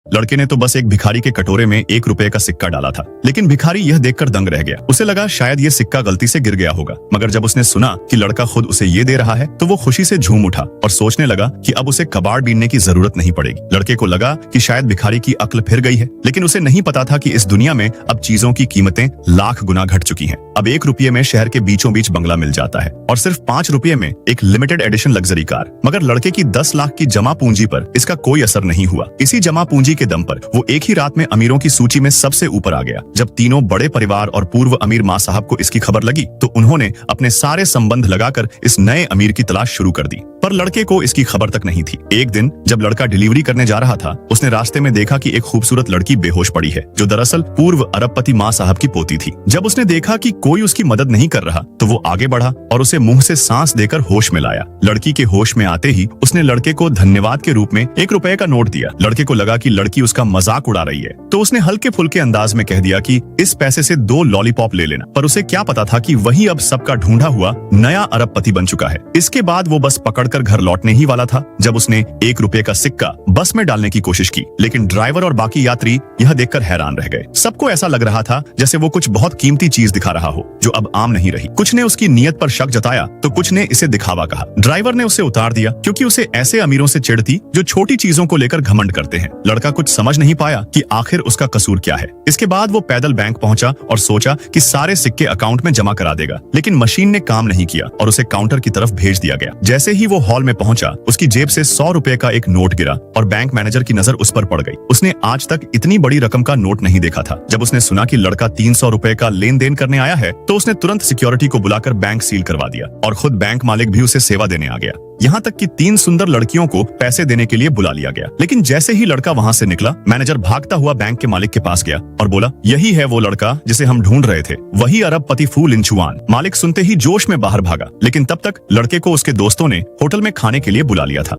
लड़के ने तो बस एक भिखारी के कटोरे में 1 रुपए का सिक्का डाला था, लेकिन भिखारी यह देखकर दंग रह गया। उसे लगा शायद ये सिक्का गलती से गिर गया होगा, मगर जब उसने सुना कि लड़का खुद उसे ये दे रहा है तो वो खुशी से झूम उठा और सोचने लगा कि अब उसे कबाड़ बीनने की जरूरत नहीं पड़ेगी। लड़के को लगा कि शायद भिखारी की अक्ल फिर गई है, लेकिन उसे नहीं पता था कि इस दुनिया में अब चीजों की कीमतें लाख गुना घट चुकी हैं। अब 1 रुपये में शहर के बीचों बीच बंगला मिल जाता है और सिर्फ 5 रुपये में एक लिमिटेड एडिशन लग्जरी कार। मगर लड़के की 10 लाख की जमा पूंजी पर इसका कोई असर नहीं हुआ। इसी जमा पूंजी के दम पर वो एक ही रात में अमीरों की सूची में सबसे ऊपर आ गया। जब तीनों बड़े परिवार और पूर्व अमीर माँ साहब को इसकी खबर लगी तो उन्होंने अपने सारे संबंध लगाकर इस नए अमीर की तलाश शुरू कर दी, पर लड़के को इसकी खबर तक नहीं थी। एक दिन जब लड़का डिलीवरी करने जा रहा था, उसने रास्ते में देखा कि एक खूबसूरत लड़की बेहोश पड़ी है, जो दरअसल पूर्व अरबपति माँ साहब की पोती थी। जब उसने देखा कि कोई उसकी मदद नहीं कर रहा तो वो आगे बढ़ा और उसे मुंह से सांस देकर होश में लाया। लड़की के होश में आते ही उसने लड़के को धन्यवाद के रूप में 1 रुपए का नोट दिया। लड़के को लगा कि लड़की उसका मजाक उड़ा रही है, तो उसने हल्के फुल्के अंदाज में कह दिया कि इस पैसे से 2 लॉलीपॉप ले लेना। पर उसे क्या पता था कि वही अब सबका ढूंढा हुआ नया अरबपति बन चुका है। इसके बाद वो बस पकड़कर घर लौटने ही वाला था जब उसने 1 रुपए का सिक्का बस में डालने की कोशिश की, लेकिन ड्राइवर और बाकी यात्री यह देखकर हैरान रह गए। सबको ऐसा लग रहा था जैसे वो कुछ बहुत कीमती चीज दिखा रहा हो जो अब आम नहीं रही। कुछ ने उसकी नीयत पर शक जताया तो कुछ ने इसे दिखावा कहा। ड्राइवर ने उसे उतार दिया क्योंकि उसे ऐसे अमीरों से चिढ़ थी जो छोटी चीजों को लेकर घमंड करते हैं। लड़का कुछ समझ नहीं पाया कि आखिर उसका कसूर क्या है। इसके बाद वो पैदल बैंक पहुंचा और सोचा कि सारे सिक्के अकाउंट में जमा करा देगा, लेकिन मशीन ने काम नहीं किया और उसे काउंटर की तरफ भेज दिया गया। जैसे ही वो हॉल में पहुंचा, उसकी जेब से 100 रुपए का एक नोट गिरा और बैंक मैनेजर की नजर उस पर पड़ गई। उसने आज तक इतनी बड़ी रकम का नोट नहीं देखा था। जब उसने सुना कि लड़का 300 रुपए का लेन देन करने आया है तो उसने तुरंत सिक्योरिटी को बुलाकर बैंक सील करवा दिया और खुद बैंक मालिक भी उसे सेवा देने आ गया। यहाँ तक कि 3 सुंदर लड़कियों को पैसे देने के लिए बुला लिया गया। लेकिन जैसे ही लड़का वहाँ से निकला, मैनेजर भागता हुआ बैंक के मालिक के पास गया और बोला, यही है वो लड़का जिसे हम ढूंढ रहे थे, वही अरबपति फू लिंचुआन। मालिक सुनते ही जोश में बाहर भागा, लेकिन तब तक लड़के को उसके दोस्तों ने होटल में खाने के लिए बुला लिया था।